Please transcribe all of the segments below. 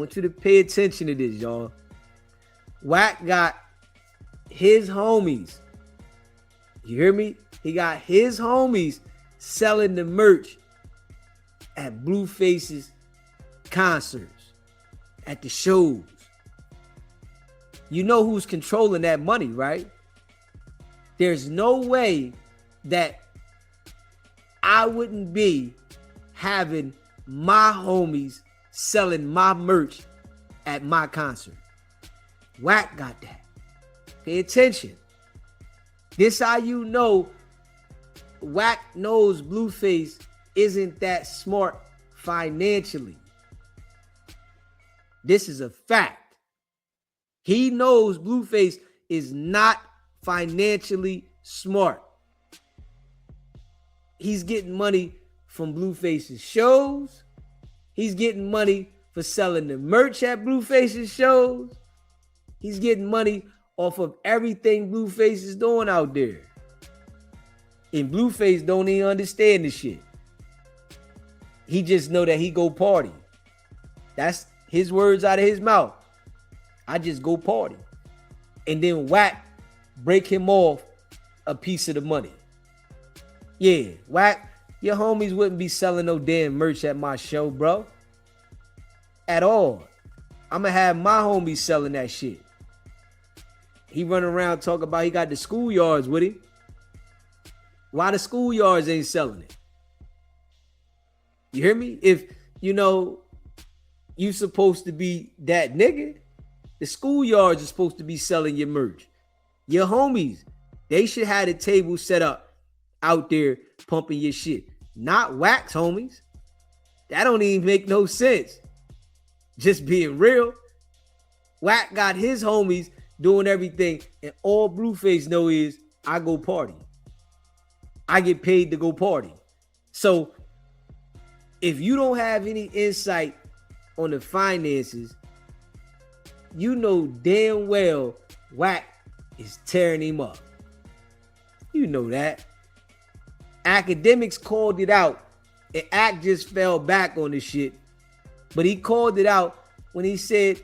want you to pay attention to this, y'all. Wack got his homies. You hear me? He got his homies selling the merch at Blueface's concerts, at the shows. You know who's controlling that money, right? There's no way that I wouldn't be having my homies selling my merch at my concert. Wack got that. Pay attention. This how you know Wack knows Blueface isn't that smart financially. This is a fact. He knows Blueface is not financially smart. He's getting money from Blueface's shows. He's getting money for selling the merch at Blueface's shows. He's getting money off of everything Blueface is doing out there. And Blueface don't even understand the shit. He just know that he go party. That's his words out of his mouth. I just go party. And then Wack break him off a piece of the money. Yeah, Wack, your homies wouldn't be selling no damn merch at my show, bro. At all. I'm going to have my homies selling that shit. He run around talking about he got the schoolyards with him. Why the schoolyards ain't selling it? You hear me? If, you supposed to be that nigga, the schoolyards are supposed to be selling your merch. Your homies, they should have the table set up out there pumping your shit. Not Wack's homies. That don't even make no sense. Just being real. Wack got his homies doing everything, and all Blueface know is I go party. I get paid to go party. So if you don't have any insight on the finances, you know damn well Wack is tearing him up. You know that. Academics called it out, and Ack just fell back on the shit. But he called it out when he said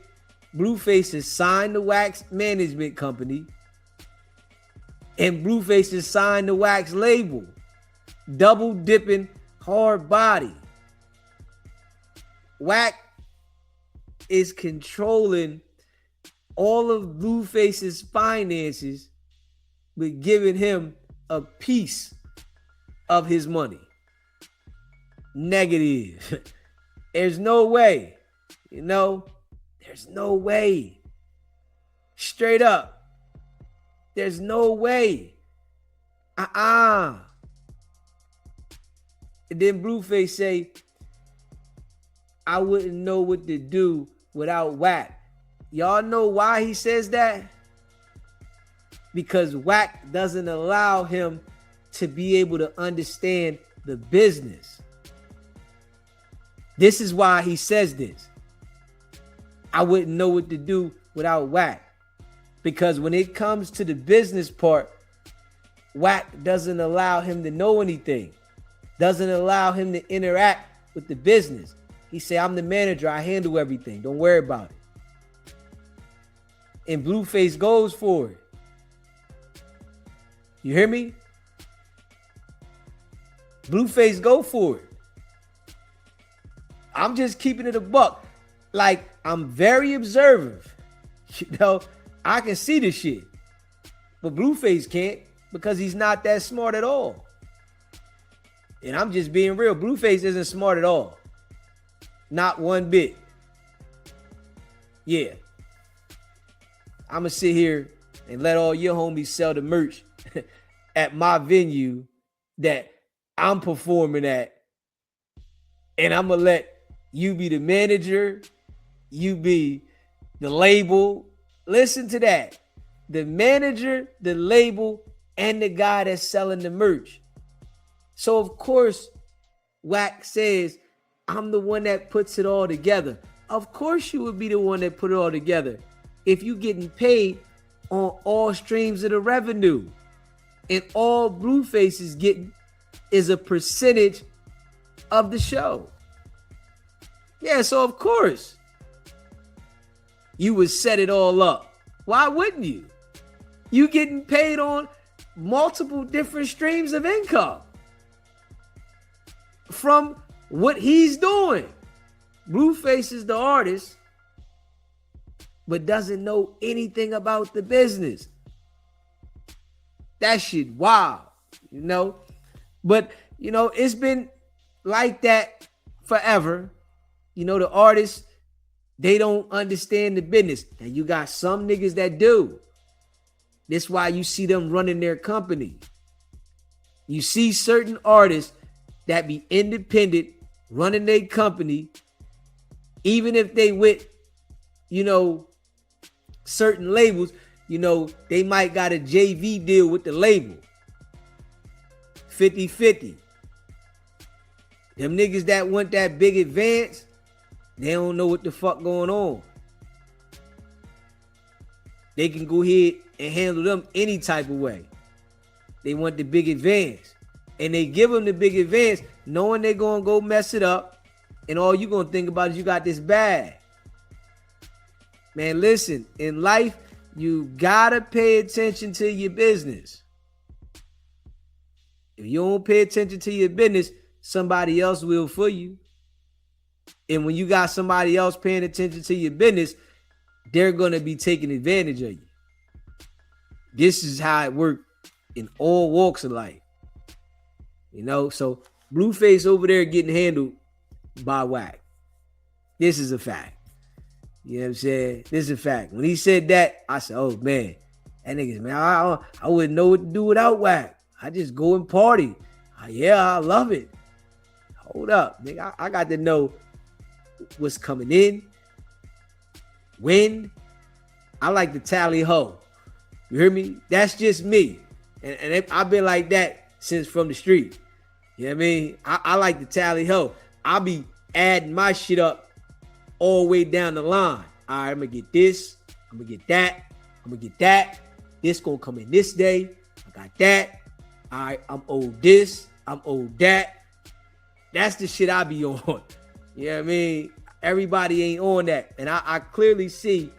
Blueface has signed the Wack's management company, and Blueface has signed the Wack's label. Double dipping hard body. Wack is controlling all of Blueface's finances, but giving him a piece of his money. Negative. There's no way. There's no way. Straight up. There's no way. And then Blueface say, I wouldn't know what to do without Wack. Y'all know why he says that? Because Wack doesn't allow him to be able to understand the business. This is why he says this. I wouldn't know what to do without Wack. Because when it comes to the business part, Wack doesn't allow him to know anything. Doesn't allow him to interact with the business. He say, I'm the manager. I handle everything. Don't worry about it. And Blueface goes for it. You hear me? Blueface go for it. I'm just keeping it a buck. Like, I'm very observant. I can see this shit. But Blueface can't because he's not that smart at all. And I'm just being real. Blueface isn't smart at all. Not one bit. Yeah. I'm going to sit here and let all your homies sell the merch at my venue that I'm performing at. And I'm going to let you be the manager. You be the label. Listen to that. The manager, the label, and the guy that's selling the merch. So, of course, Wack says, I'm the one that puts it all together. Of course you would be the one that put it all together if you getting paid on all streams of the revenue. And all Blueface is getting is a percentage of the show. Yeah, so of course. you would set it all up. Why wouldn't you? You getting paid on multiple different streams of income from what he's doing. Blueface is the artist, but doesn't know anything about the business. That shit wild, you know? But, you know, it's been like that forever. You know, the artists, they don't understand the business. And you got some niggas that do. That's why you see them running their company. You see certain artists that be independent, running their company, even if they with, you know, certain labels, you know, they might got a JV deal with the label. 50-50. Them niggas that want that big advance, they don't know what the fuck going on. They can go ahead and handle them any type of way. They want the big advance. And they give them the big advance knowing they're going to go mess it up. And all you going to think about is you got this bag. Man, listen, in life, you got to pay attention to your business. If you don't pay attention to your business, somebody else will for you. And when you got somebody else paying attention to your business, they're going to be taking advantage of you. This is how it works in all walks of life. You know, so Blueface over there getting handled by Wack. This is a fact. You know what I'm saying? This is a fact. When he said that, I said, oh, man, that niggas, man, I wouldn't know what to do without Wack. I just go and party. Yeah, I love it. Hold up, nigga. I got to know what's coming in, when. I like to tally ho. You hear me? That's just me. And I've been like that since from the street. You know what I mean? I like to tally ho. I'll be adding my shit up all the way down the line. All right, I'm going to get this. I'm going to get that. I'm going to get that. This going to come in this day. I got that. All right, I'm owed this. I'm owed that. That's the shit I be on. You know what I mean? Everybody ain't on that. And I clearly see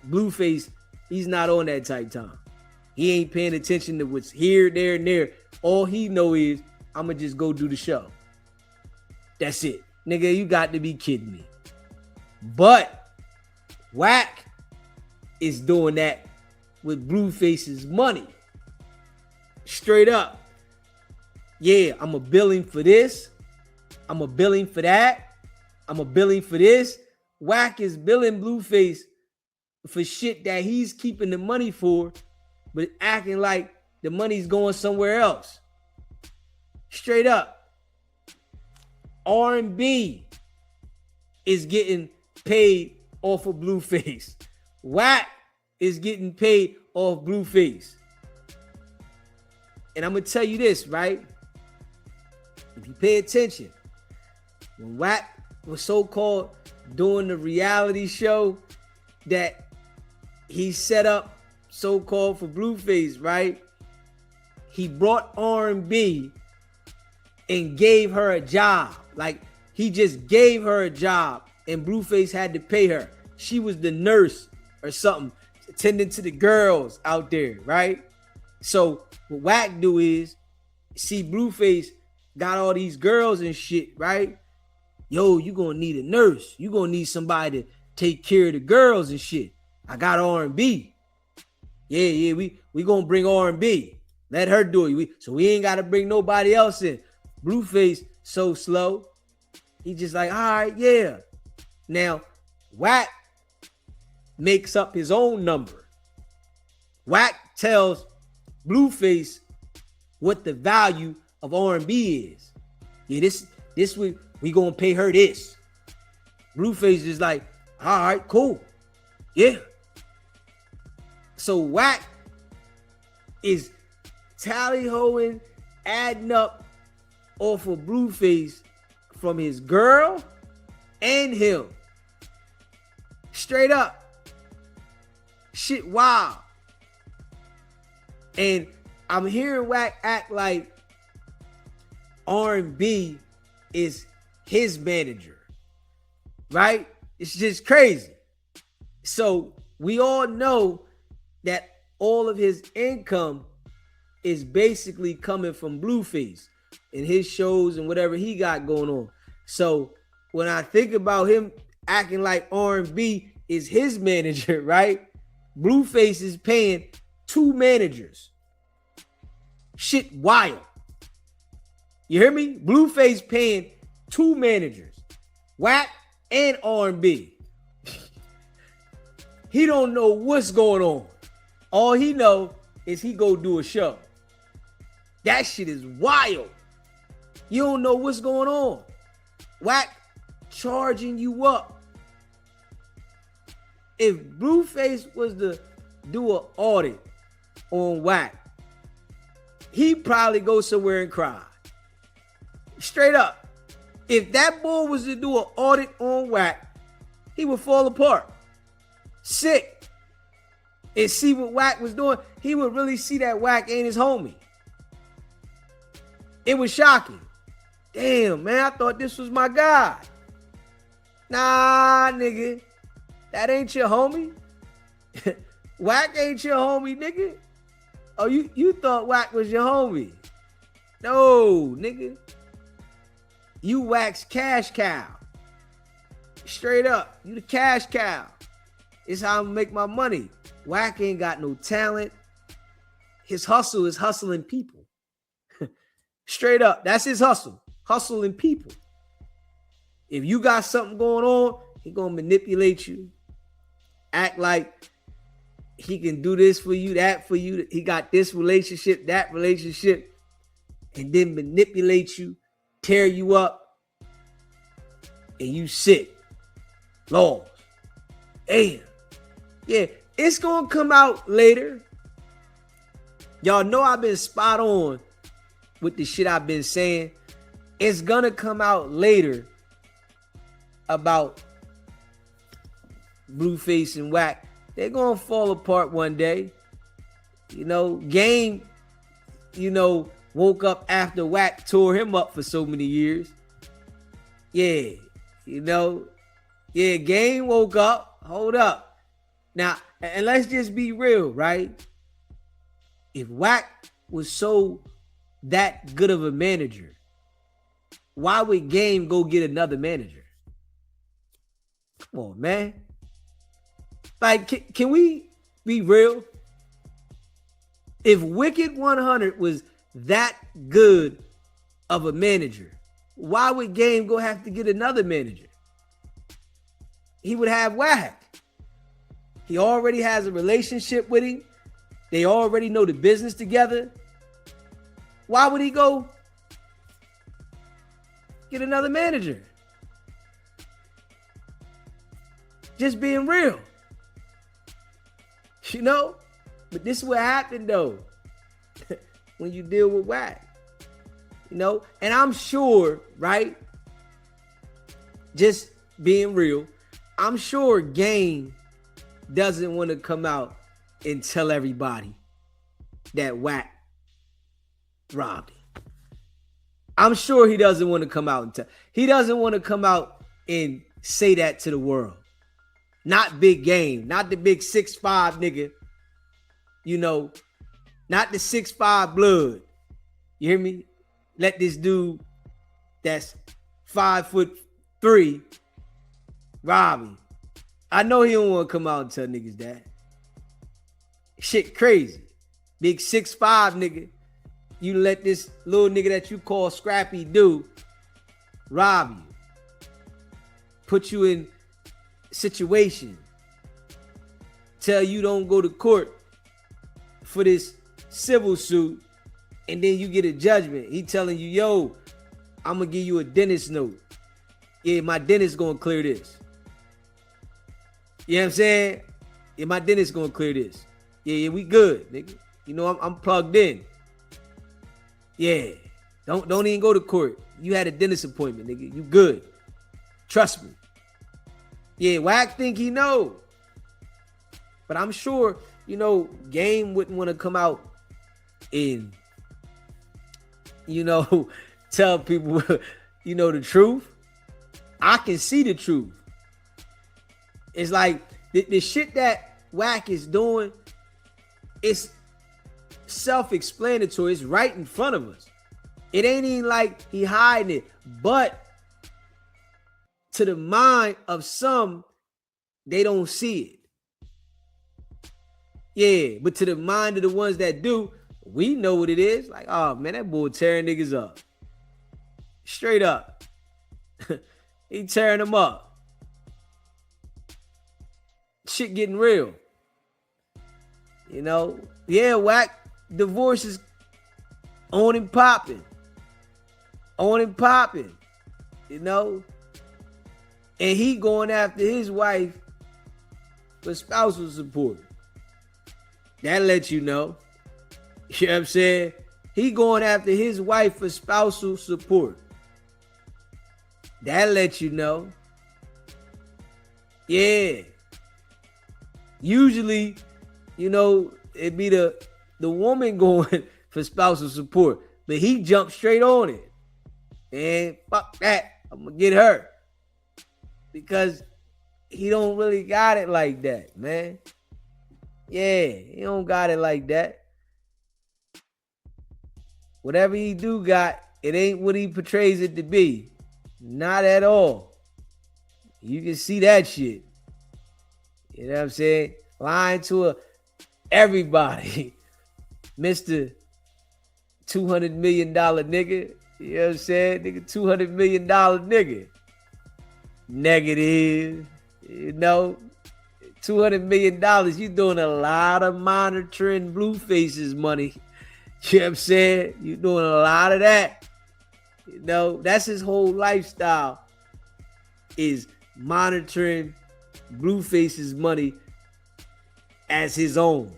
Blueface, he's not on that type time. He ain't paying attention to what's here, there, and there. All he know is, I'm going to just go do the show. That's it. Nigga, you got to be kidding me. But Wack is doing that with Blueface's money. Straight up. Yeah, I'm a billing for this. I'm a billing for that. I'm a billing for this. Wack is billing Blueface for shit that he's keeping the money for, but acting like the money's going somewhere else. Straight up. R&B is getting paid off of Blueface. Wack is getting paid off Blueface. And I'm going to tell you this, right? If you pay attention, when Wack was so-called doing the reality show that he set up so-called for Blueface, right? He brought R&B and gave her a job. Like, he just gave her a job and Blueface had to pay her. She was the nurse or something, attending to the girls out there, right? So what Wack do is, see Blueface got all these girls and shit, right? Yo, you gonna need a nurse. You gonna need somebody to take care of the girls and shit. I got R&B. Yeah, we gonna bring R&B. Let her do it. So we ain't gotta bring nobody else in. Blueface so slow. He just like, all right, yeah. Now, Wack makes up his own number. Wack tells Blueface what the value of R&B is. Yeah, this we gonna pay her this. Blueface is like, all right, cool. Yeah. So Wack is tally-hoing, adding up off of Blueface from his girl and him. Straight up. Shit wild. And I'm hearing Wack act like R&B is his manager. Right? It's just crazy. So we all know that all of his income is basically coming from Blueface and his shows and whatever he got going on. So when I think about him acting like R&B is his manager, right? Blueface is paying 2 managers. Shit wild. You hear me? Blueface paying 2 managers. Wack and R&B. He don't know what's going on. All he know is he go do a show. That shit is wild. You don't know what's going on. Wack charging you up. If Blueface was to do an audit on Wack, he'd probably go somewhere and cry. Straight up. If that boy was to do an audit on Wack, he would fall apart. Sick. And see what Wack was doing, he would really see that Wack ain't his homie. It was shocking. Damn, man, I thought this was my guy. Nah, nigga. That ain't your homie. Wack ain't your homie, nigga. Oh, you thought Wack was your homie. No, nigga. You Wack's cash cow. Straight up. You the cash cow. It's how I make my money. Wack ain't got no talent. His hustle is hustling people. Straight up. That's his hustle. Hustling people. If you got something going on, he gonna manipulate you. Act like he can do this for you, that for you. He got this relationship, that relationship. And then manipulate you, tear you up. And you sick. Lord. Damn. Yeah, it's gonna come out later. Y'all know I've been spot on with the shit I've been saying. It's gonna come out later about Blueface and Wack. They're gonna fall apart one day. You know, Game, woke up after Wack tore him up for so many years. Yeah, Game woke up. Hold up. Now, and let's just be real, right? If Wack was so that good of a manager, why would Game go get another manager? Come on, man. Like, can we be real? If Wicked100 was that good of a manager, why would Game go have to get another manager? He would have Wack. He already has a relationship with him. They already know the business together. Why would he go get another manager? Just being real. But this is what happened though. When you deal with Wack. And I'm sure, right? Just being real, I'm sure Game doesn't want to come out and tell everybody that Wack robbed him. I'm sure he doesn't want to come out and tell. He doesn't want to come out and say that to the world. Not Big Game, not the big 6'5" nigga. Not the 6'5" blood. You hear me? Let this dude that's 5'3" rob him. I know he don't want to come out and tell niggas that. Shit crazy. Big 6'5" nigga. You let this little nigga that you call Scrappy do rob you. Put you in situation. Tell you don't go to court for this civil suit. And then you get a judgment. He telling you, yo, I'm going to give you a dentist note. Yeah, my dentist going to clear this. You know what I'm saying? Yeah, my dentist gonna clear this. Yeah, we good, nigga. I'm plugged in. Yeah. Don't even go to court. You had a dentist appointment, nigga. You good. Trust me. Yeah, Wack think he know. But I'm sure, Game wouldn't want to come out and, tell people, the truth. I can see the truth. It's like The shit that Wack is doing, it's self-explanatory. It's right in front of us. It ain't even like he hiding it. But to the mind of some, they don't see it. Yeah, but to the mind of the ones that do, we know what it is. Like, oh man, that boy tearing niggas up. Straight up. He tearing them up. Shit getting real. You know? Yeah, Wack divorce is on and popping. On and popping. You know? And he going after his wife for spousal support. That lets you know. You know what I'm saying? He going after his wife for spousal support. That lets you know. Yeah. Usually, you know, it'd be the woman going for spousal support. But he jumped straight on it. And fuck that. I'm gonna get her. Because he don't really got it like that, man. Yeah, he don't got it like that. Whatever he do got, it ain't what he portrays it to be. Not at all. You can see that shit. You know what I'm saying? Lying to everybody. Mr. $200 million nigga. You know what I'm saying? Nigga, $200 million nigga. Negative. You know? $200 million. You doing a lot of monitoring Blueface's money. You know what I'm saying? You doing a lot of that. You know, that's his whole lifestyle, is monitoring Blueface's money as his own.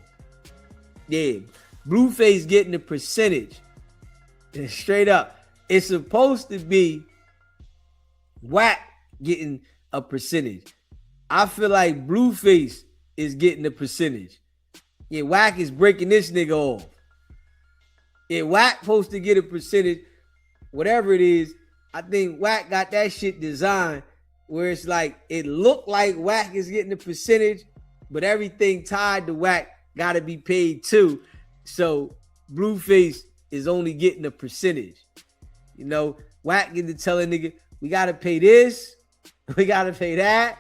Yeah. Blueface getting a percentage. And straight up. It's supposed to be Wack getting a percentage. I feel like Blueface is getting a percentage. Yeah, Wack is breaking this nigga off. Yeah, Wack supposed to get a percentage, whatever it is. I think Wack got that shit designed where it's like, it looked like Wack is getting a percentage, but everything tied to Wack got to be paid too. So Blueface is only getting a percentage. You know, Wack get to tell a nigga, we got to pay this, we got to pay that.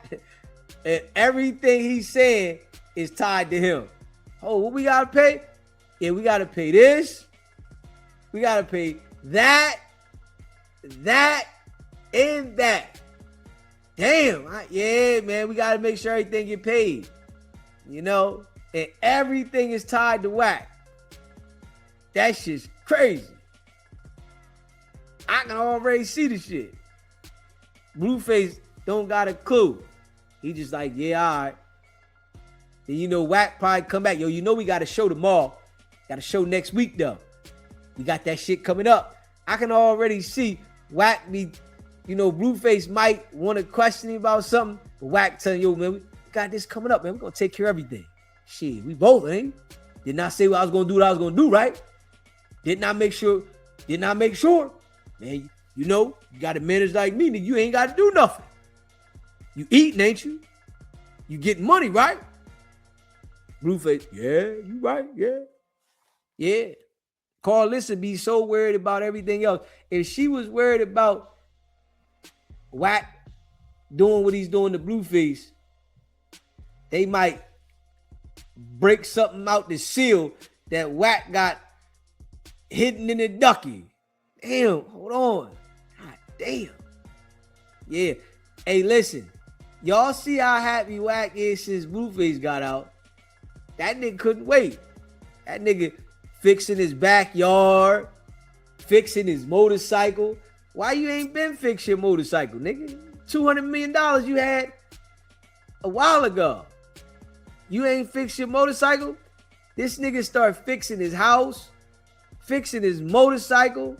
And everything he's saying is tied to him. Oh, what we got to pay? Yeah, we got to pay this. We got to pay that, and that. Damn. Yeah, man, we got to make sure everything get paid. You know? And everything is tied to Wack. That shit's crazy. I can already see the shit. Blueface don't got a clue. He just like, yeah, all right. Then you know Wack probably come back. Yo, you know we got a show tomorrow. Got a show next week though. We got that shit coming up. I can already see Wack be, you know, Blueface might want to question him about something, but Wack telling yo, man, we got this coming up, man. We're gonna take care of everything. Shit, we both, ain't? Did not say what I was gonna do, what I was gonna do, right? Did not make sure. Man, you know, you got to manage like me, nigga. You ain't got to do nothing. You eating, ain't you? You getting money, right? Blueface, yeah, you right, yeah. Yeah. Carlissa be so worried about everything else. If she was worried about Wack doing what he's doing to Blueface, they might break something out the seal that Wack got hidden in the ducky. Damn, hold on. God damn. Yeah. Hey, listen. Y'all see how happy Wack is since Blueface got out. That nigga couldn't wait. That nigga fixing his backyard, fixing his motorcycle. Why you ain't been fixing your motorcycle, nigga? $200 million you had a while ago. You ain't fixed your motorcycle? This nigga start fixing his house, fixing his motorcycle.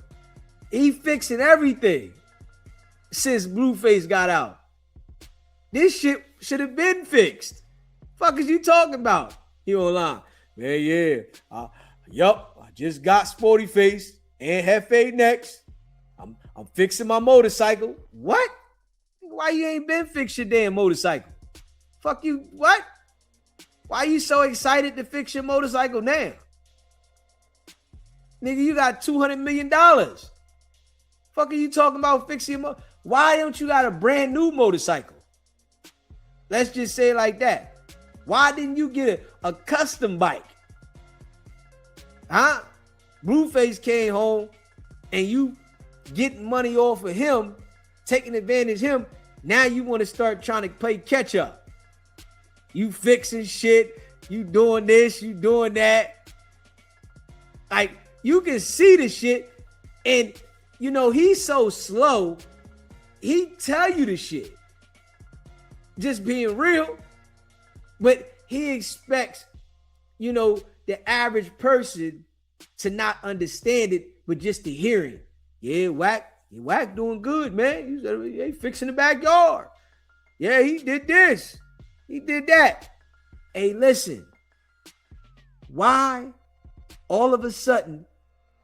He fixing everything since Blueface got out. This shit should have been fixed. Fuck is you talking about? He online. Man, yeah. Yup, I just got Sporty Face and Hefe next. I'm fixing my motorcycle. What? Why you ain't been fixing your damn motorcycle? Fuck you, what? Why you so excited to fix your motorcycle now? Nigga, you got $200 million. Fuck are you talking about fixing your motorcycle? Why don't you got a brand new motorcycle? Let's just say it like that. Why didn't you get a custom bike? Huh? Blueface came home and you getting money off of him, taking advantage of him. Now you want to start trying to play catch up. You fixing shit. You doing this. You doing that. Like, you can see the shit. And, you know, he's so slow. He tell you the shit. Just being real. But he expects, you know, the average person to not understand it, but just to hear it. Yeah, Wack doing good, man. He fixing the backyard. Yeah, he did this. He did that. Hey, listen. Why all of a sudden,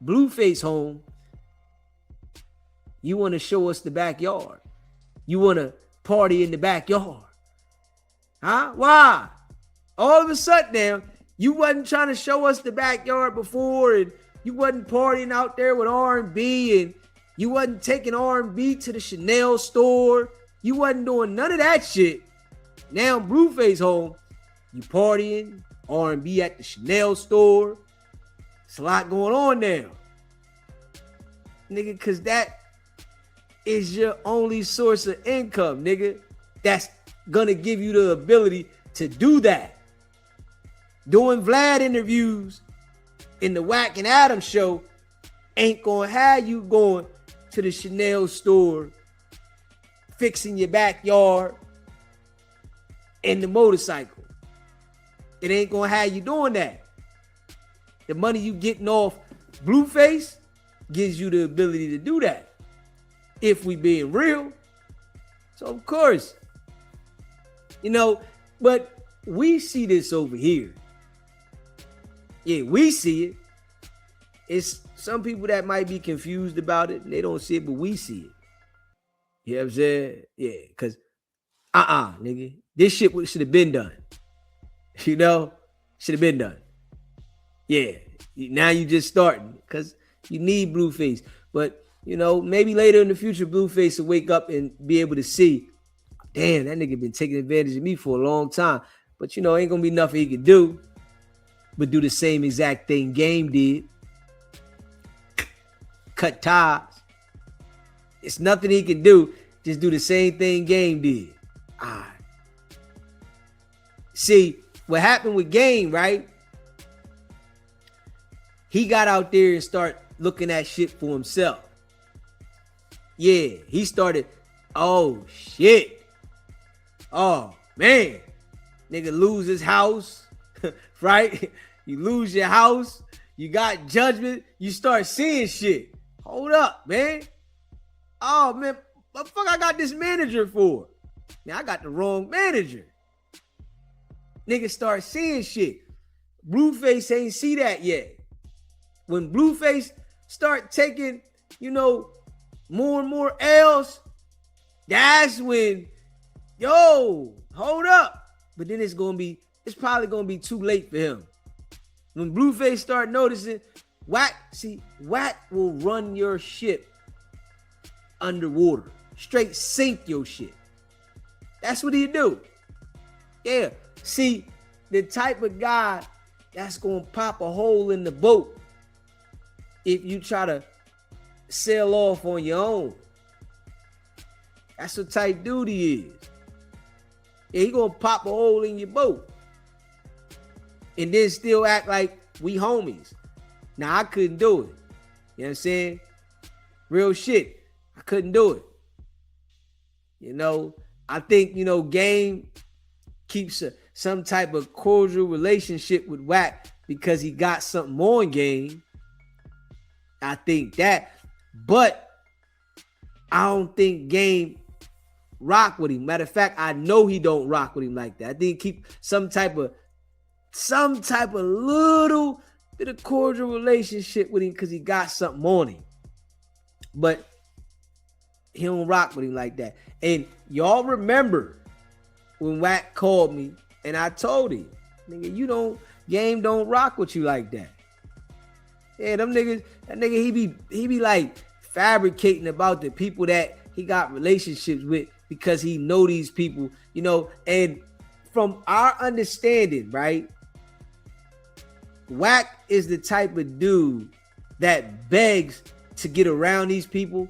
Blueface home, you want to show us the backyard? You want to party in the backyard? Huh? Why? All of a sudden now, you wasn't trying to show us the backyard before, and you wasn't partying out there with R&B, and you wasn't taking R&B to the Chanel store. You wasn't doing none of that shit. Now Blueface home, you partying, R&B at the Chanel store. It's a lot going on now. Nigga, because that is your only source of income, nigga. That's gonna give you the ability to do that. Doing Vlad interviews in the Wack and Adam show ain't gonna have you going to the Chanel store, fixing your backyard and the motorcycle. It ain't gonna have you doing that. The money you getting off Blueface gives you the ability to do that. If we being real. So of course, you know, but we see this over here. Yeah, we see it. It's some people that might be confused about it and they don't see it, but we see it. You know what I'm saying? Yeah, because nigga, this shit should have been done. You know? Should have been done. Yeah. Now you just starting because you need Blueface. But, you know, maybe later in the future, Blueface will wake up and be able to see, damn, that nigga been taking advantage of me for a long time. But, you know, ain't going to be nothing he can do but do the same exact thing Game did. Cut ties. It's nothing he can do. Just do the same thing Game did. All right. See, what happened with Game, right? He got out there and started looking at shit for himself. Yeah, he started, oh, shit. Oh, man. Nigga lose his house, right? You lose your house. You got judgment. You start seeing shit. Hold up, man. Oh, man. What the fuck I got this manager for? Now I got the wrong manager. Niggas start seeing shit. Blueface ain't see that yet. When Blueface start taking, you know, more and more L's, that's when, yo, hold up. But then it's probably gonna be too late for him. When Blueface start noticing, Wack will run your ship underwater. Straight sink your shit. That's what he do. Yeah. See, the type of guy that's gonna pop a hole in the boat if you try to sail off on your own. That's what type dude he is. Yeah, he gonna pop a hole in your boat and then still act like we homies. Now, I couldn't do it. You know what I'm saying? Real shit. I couldn't do it. You know, I think, you know, Game keeps some type of cordial relationship with Wack because he got something on Game. I think that. But I don't think Game rock with him. Matter of fact, I know he don't rock with him like that. I think keep some type of little bit of cordial relationship with him because he got something on him. But he don't rock with him like that. And y'all remember when Wack called me and I told him, nigga, game don't rock with you like that. Yeah, them niggas, that nigga, he be like fabricating about the people that he got relationships with because he know these people, and from our understanding, right? Wack is the type of dude that begs to get around these people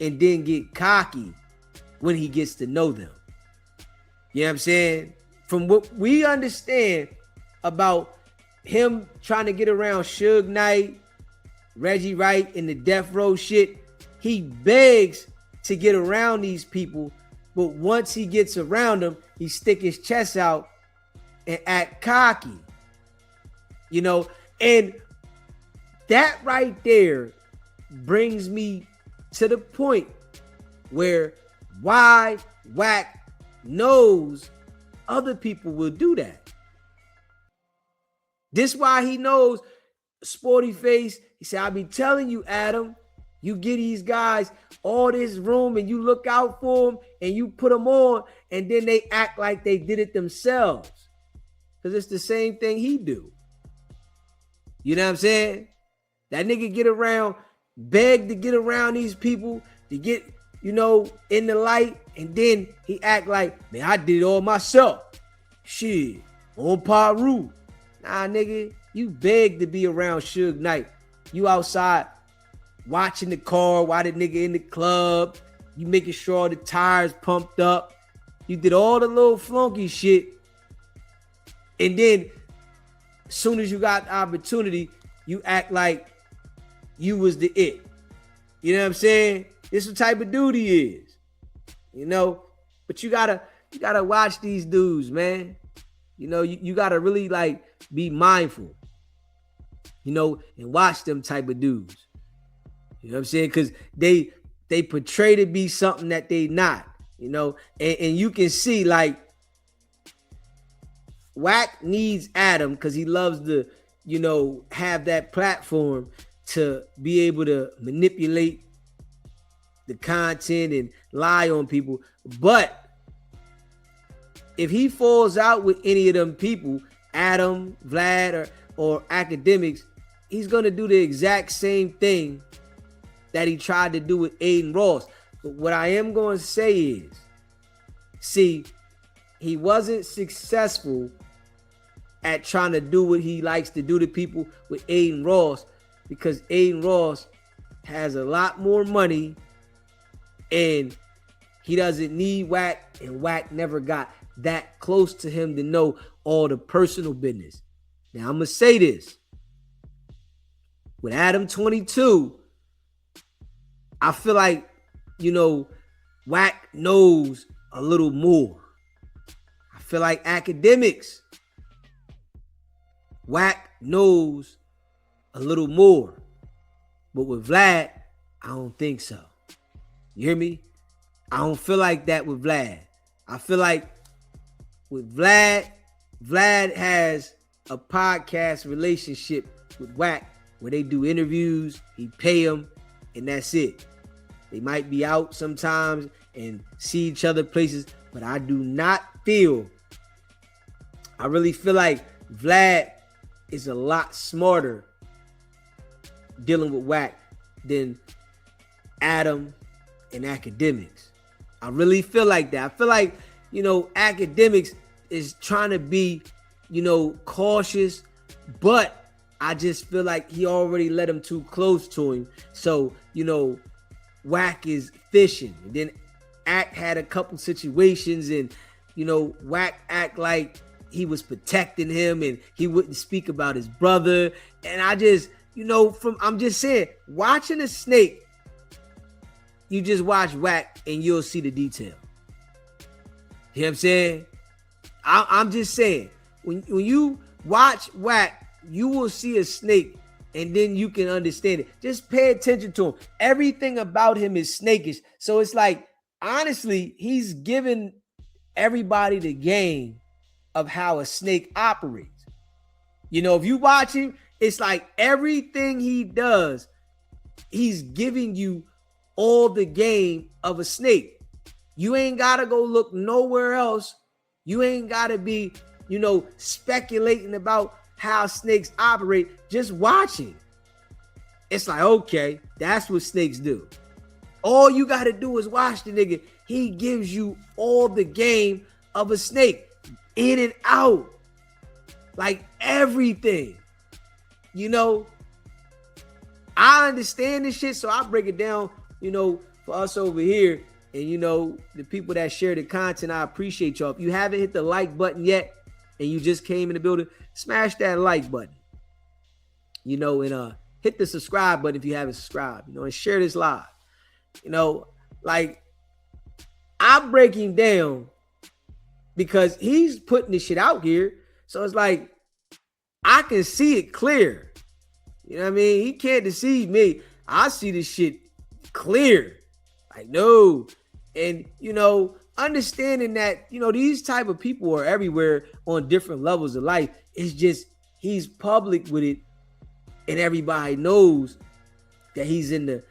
and then get cocky when he gets to know them. You know what I'm saying? From what we understand about him trying to get around Suge Knight, Reggie Wright, and the Death Row shit, he begs to get around these people, but once he gets around them, he stick his chest out and act cocky. And that right there brings me to the point where why Wack knows other people will do that. This why he knows Sporty Face. He said, I be telling you, Adam, you get these guys all this room and you look out for them and you put them on and then they act like they did it themselves. Because it's the same thing he do. You know what I'm saying? That nigga get around, beg to get around these people, to get, in the light, and then he act like, man, I did it all myself. Shit, on Paru. Nah, nigga, you beg to be around Suge Knight. You outside watching the car while the nigga in the club. You making sure all the tires pumped up. You did all the little flunky shit. And then, as soon as you got the opportunity, you act like you was the it. You know what I'm saying? This is the type of dude he is. But you gotta watch these dudes, man. You gotta really be mindful, and watch them type of dudes. You know what I'm saying? Because they portray to be something that they not, and you can see Wack needs Adam because he loves to, have that platform to be able to manipulate the content and lie on people. But if he falls out with any of them people, Adam, Vlad, or academics, he's going to do the exact same thing that he tried to do with Aiden Ross. But what I am going to say is, see, he wasn't successful at trying to do what he likes to do to people with Aiden Ross because Aiden Ross has a lot more money and he doesn't need Wack, and Wack never got that close to him to know all the personal business. Now, I'm going to say this. With Adam 22, I feel like, Wack knows a little more. I feel like academics, Wack knows a little more. But with Vlad, I don't think so. You hear me? I don't feel like that with Vlad. I feel like with Vlad has a podcast relationship with Wack where they do interviews, he pay them, and that's it. They might be out sometimes and see each other places, but I really feel like Vlad is a lot smarter dealing with Wack than Adam and academics. I really feel like that. I feel like, academics is trying to be, cautious, but I just feel like he already let him too close to him. So, Wack is fishing. And then Act had a couple situations and, Wack act like he was protecting him and he wouldn't speak about his brother. And I just, I'm just saying, watching a snake, you just watch Wack and you'll see the detail. You know what I'm saying? I'm just saying, when you watch Wack, you will see a snake and then you can understand it. Just pay attention to him. Everything about him is snakish. So it's like, honestly, he's giving everybody the game of how a snake operates. If you watch him, it's like everything he does, he's giving you all the game of a snake. You ain't got to go look nowhere else You ain't got to be, speculating about how snakes operate. Just watching. It's like, okay, that's what snakes do. All you got to do is watch the nigga. He gives you all the game of a snake, in and out, like everything. I understand this shit, so I break it down, for us over here. And, the people that share the content, I appreciate y'all. If you haven't hit the like button yet and you just came in the building, smash that like button, and hit the subscribe button if you haven't subscribed, and share this live. Like, I'm breaking down because he's putting this shit out here. So it's like, I can see it clear. You know what I mean? He can't deceive me. I see this shit clear. Like, no. And, understanding that, these type of people are everywhere on different levels of life. It's just, he's public with it. And everybody knows that he's in the,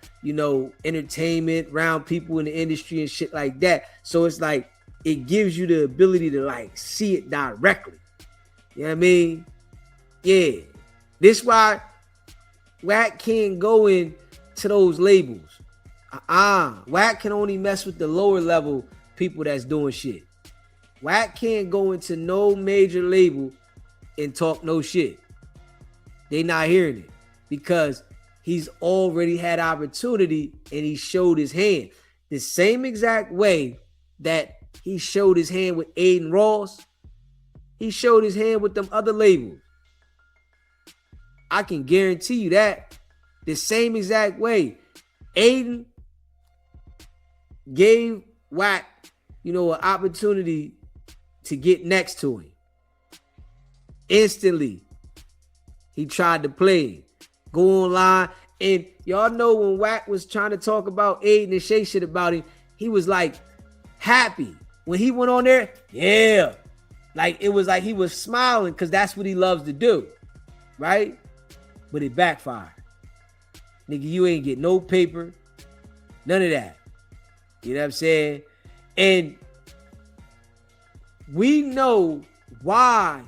entertainment, around people in the industry and shit like that. So it's like, it gives you the ability to like see it directly. You know what I mean? Yeah. This why Wack can't go in to those labels. Wack can only mess with the lower level people that's doing shit. Wack can't go into no major label and talk no shit. They not hearing it because he's already had opportunity and he showed his hand. The same exact way that he showed his hand with Aiden Ross, he showed his hand with them other labels. I can guarantee you that. The same exact way. Aiden gave Wack, an opportunity to get next to him. Instantly, he tried to play, go online. And y'all know when Wack was trying to talk about Aiden and say shit about him, he was like happy. When he went on there, yeah. Like it was like he was smiling because that's what he loves to do. Right? But it backfired. Nigga, you ain't get no paper. None of that. You know what I'm saying? And we know why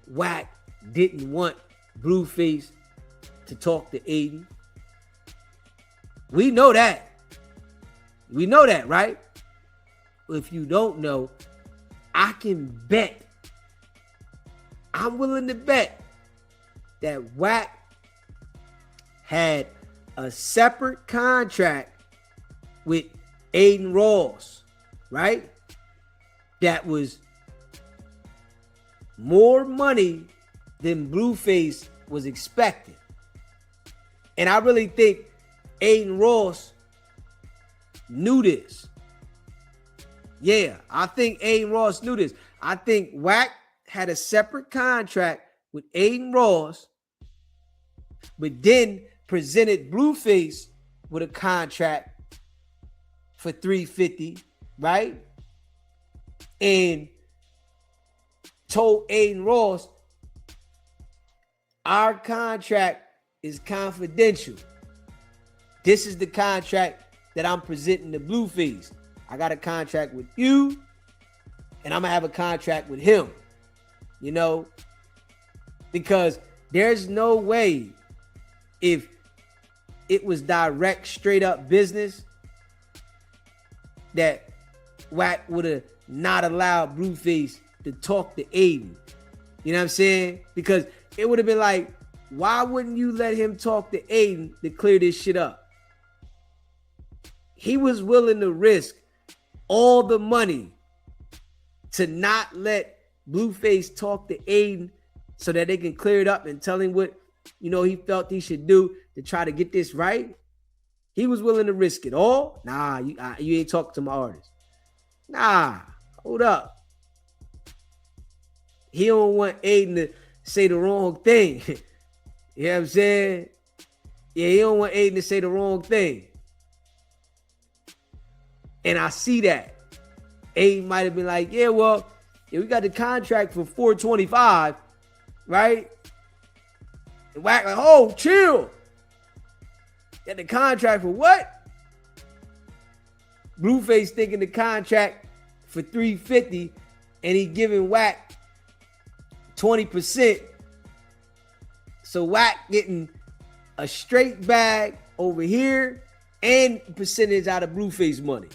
Wack didn't want Blueface to talk to Aiden. We know that. We know that, right? If you don't know, I can bet. I'm willing to bet that Wack had a separate contract with Aiden Ross, right? That was more money than Blueface was expecting. And I really think Aiden Ross knew this. Yeah, I think Aiden Ross knew this. I think Wack had a separate contract with Aiden Ross, but then presented Blueface with a contract for $350, right? And told Aiden Ross, our contract is confidential. This is the contract that I'm presenting to Blueface. I got a contract with you, and I'm gonna have a contract with him. Because there's no way, if it was direct, straight up business, that Wack would have not allowed Blueface to talk to Aiden. You know what I'm saying? Because it would have been like, why wouldn't you let him talk to Aiden to clear this shit up? He was willing to risk all the money to not let Blueface talk to Aiden so that they can clear it up and tell him what, he felt he should do to try to get this right. He was willing to risk it all. Nah, you ain't talking to my artist. Nah, hold up. He don't want Aiden to say the wrong thing. You know what I'm saying? Yeah, he don't want Aiden to say the wrong thing. And I see that. Aiden might have been like, yeah, we got the contract for $425, right? And Wack like, oh, chill. Got the contract for what? Blueface thinking the contract for $350 and he giving Wack 20%. So Wack getting a straight bag over here and percentage out of Blueface money.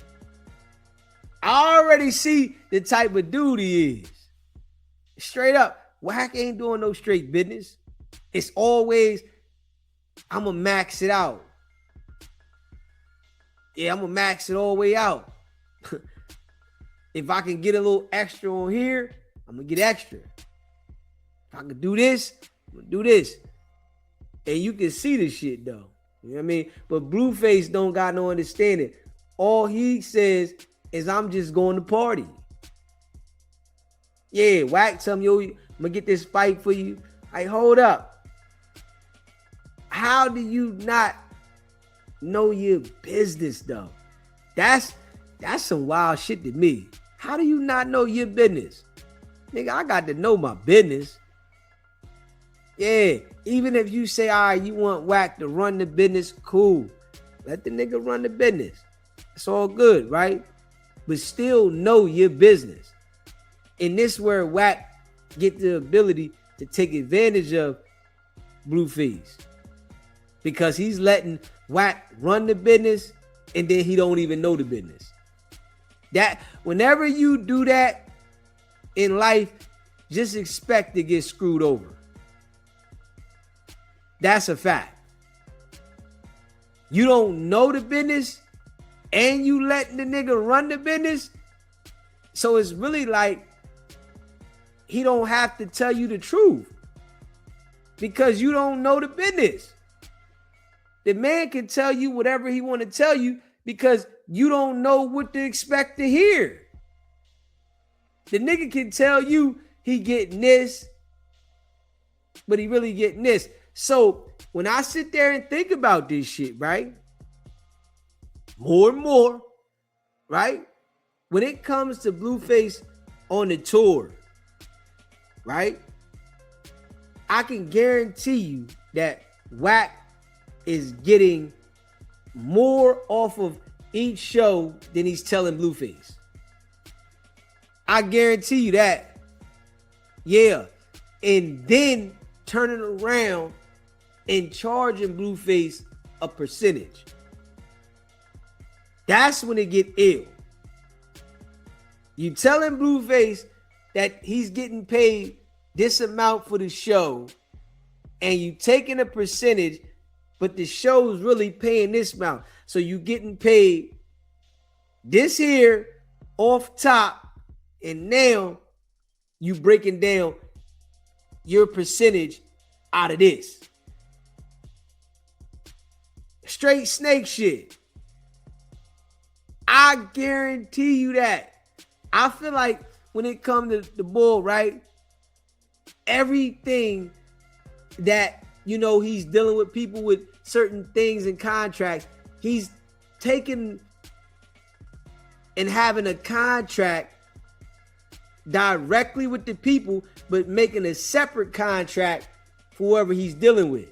I already see the type of dude he is. Straight up, Wack ain't doing no straight business. It's always, I'm going to max it out. Yeah, I'm going to max it all the way out. If I can get a little extra on here, I'm going to get extra. If I can do this, I'm going to do this. And you can see the shit, though. You know what I mean? But Blueface don't got no understanding. All he says is, I'm just going to party. Yeah, Wack tell me, yo, I'm going to get this fight for you. Like, hold up. How do you not know your business, though? That's some wild shit to me. How do you not know your business? Nigga, I got to know my business. Yeah, even if you say, all right, you want Wack to run the business, cool. Let the nigga run the business. It's all good, right? But still know your business. And this where Wack get the ability to take advantage of Blueface. Because he's letting Wack run the business and then he don't even know the business. That whenever you do that in life, just expect to get screwed over. That's a fact. You don't know the business and you letting the nigga run the business. So it's really like he don't have to tell you the truth because you don't know the business. The man can tell you whatever he want to tell you because you don't know what to expect to hear. The nigga can tell you he getting this, but he really getting this. So when I sit there and think about this shit, right? More and more, right? When it comes to Blueface on the tour, right? I can guarantee you that Wack is getting more off of each show than he's telling Blueface. I guarantee you that. Yeah. And then turning around and charging Blueface a percentage. That's when it get ill. You telling Blueface that he's getting paid this amount for the show and you taking a percentage, but the show's really paying this amount. So you getting paid this here off top, and now you breaking down your percentage out of this. Straight snake shit. I guarantee you that. I feel like when it comes to the bull, right? Everything that, you know, he's dealing with people with certain things and contracts, he's taking and having a contract directly with the people, but making a separate contract for whoever he's dealing with.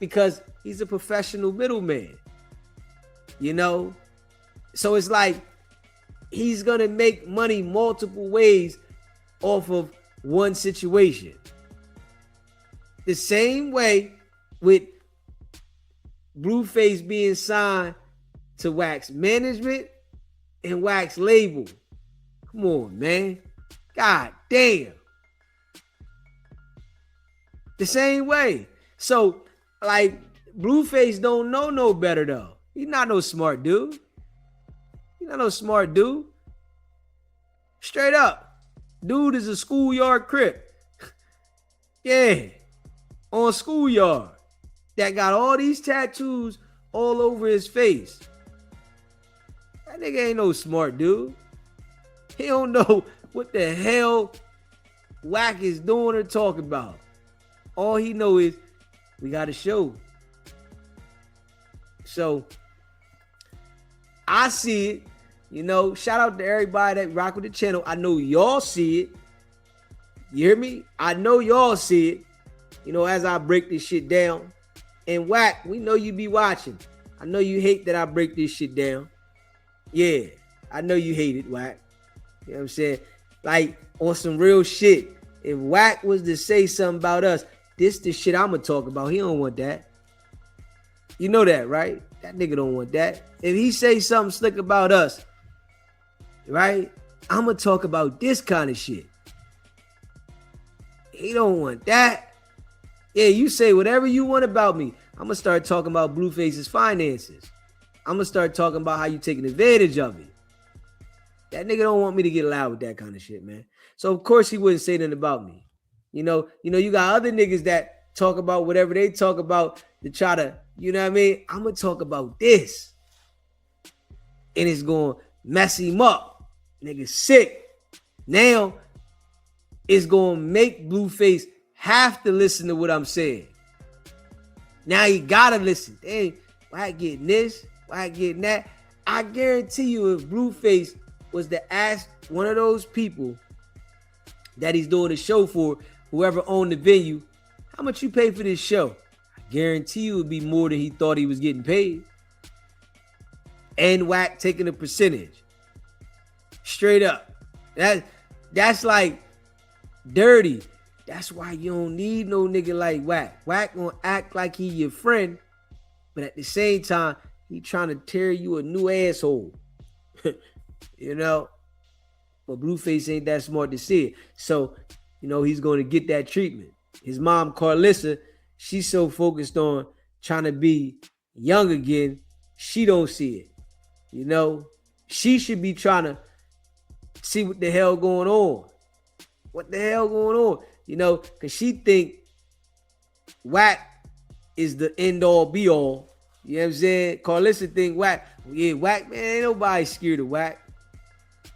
Because he's a professional middleman. You know? So it's like he's going to make money multiple ways off of one situation. The same way with Blueface being signed to Wack's management and Wack's label. Come on, man. God damn. The same way. So, like, Blueface don't know no better, though. He's not no smart dude. He's not no smart dude. Straight up. Dude is a schoolyard crip. Yeah. On schoolyard. That got all these tattoos all over his face. That nigga ain't no smart dude. He don't know what the hell Wack is doing or talking about. All he know is we got a show. So I see it. You know, shout out to everybody that rock with the channel. I know y'all see it. You hear me? I know y'all see it. You know, as I break this shit down. And Wack, we know you be watching. I know you hate that I break this shit down. Yeah, I know you hate it, Wack. You know what I'm saying? Like on some real shit. If Wack was to say something about us, this the shit I'ma talk about. He don't want that. You know that, right? That nigga don't want that. If he say something slick about us, right? I'ma talk about this kind of shit. He don't want that. Yeah, you say whatever you want about me. I'ma start talking about Blueface's finances. I'ma start talking about how you taking advantage of it. That nigga don't want me to get loud with that kind of shit, man. So of course he wouldn't say nothing about me. You know, you got other niggas that talk about whatever they talk about to try to, you know what I mean? I'm gonna talk about this. And it's gonna mess him up. Nigga sick. Now it's gonna make Blueface have to listen to what I'm saying. Now he gotta listen. Dang, why I getting this? Why I getting that? I guarantee you if Blueface was to ask one of those people that he's doing the show for, whoever owned the venue, how much you pay for this show? I guarantee you it would be more than he thought he was getting paid. And Wack taking a percentage. Straight up. That's like dirty. That's why you don't need no nigga like Wack. Wack gonna act like he your friend, but at the same time, he trying to tear you a new asshole. You know? But Blueface ain't that smart to see it. So, you know, he's going to get that treatment. His mom, Carlissa, she's so focused on trying to be young again, she don't see it. You know? She should be trying to see what the hell going on. What the hell going on? You know, because she think Wack is the end-all, be-all. You know what I'm saying? Carlissa think Wack, yeah, Wack, man, ain't nobody scared of Wack.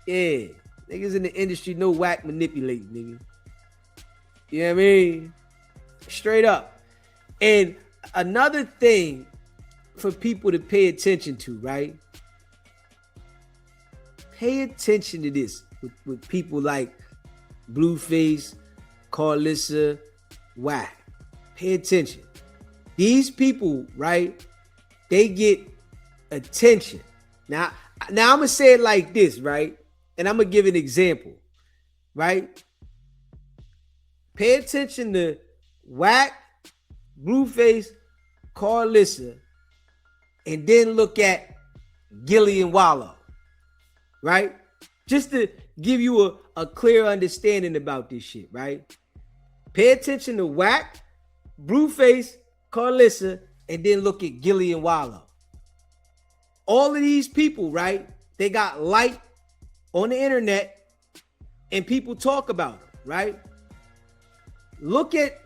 Yeah. Niggas in the industry know Wack manipulate, nigga. You know what I mean? Straight up. And another thing for people to pay attention to, right? Pay attention to this with people like Blueface, Carlissa, Wack. Pay attention. These people, right? They get attention. Now I'm going to say it like this, right? And I'm going to give an example, right? Pay attention to Wack, Blueface, Carlissa, and then look at Gilly and Wallow, right? Just to give you a clear understanding about this shit, right? Pay attention to Wack, Blueface, Carlissa, and then look at Gilly and Wallow. All of these people, right? They got light on the internet and people talk about them, right? Look at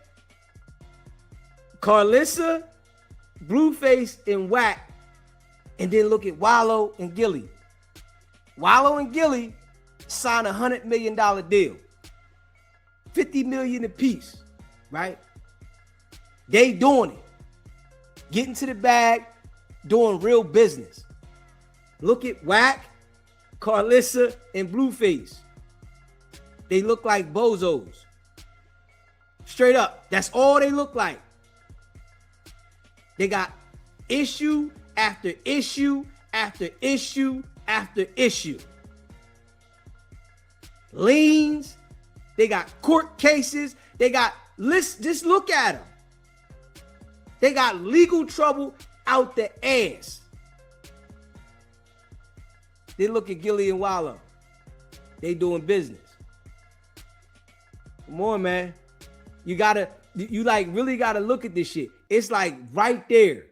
Carlissa, Blueface, and Wack, and then look at Wallow and Gilly. Wallow and Gilly signed a $100 million deal. $50 million apiece, right? They doing it. Getting to the bag, doing real business. Look at Wack, Carlissa, and Blueface. They look like bozos. Straight up. That's all they look like. They got issue after issue after issue after issue. Liens. They got court cases. They got lists. Just look at them. They got legal trouble out the ass. They look at Gilly and Wallow. They doing business. Come on, man. You like really gotta look at this shit. It's like right there.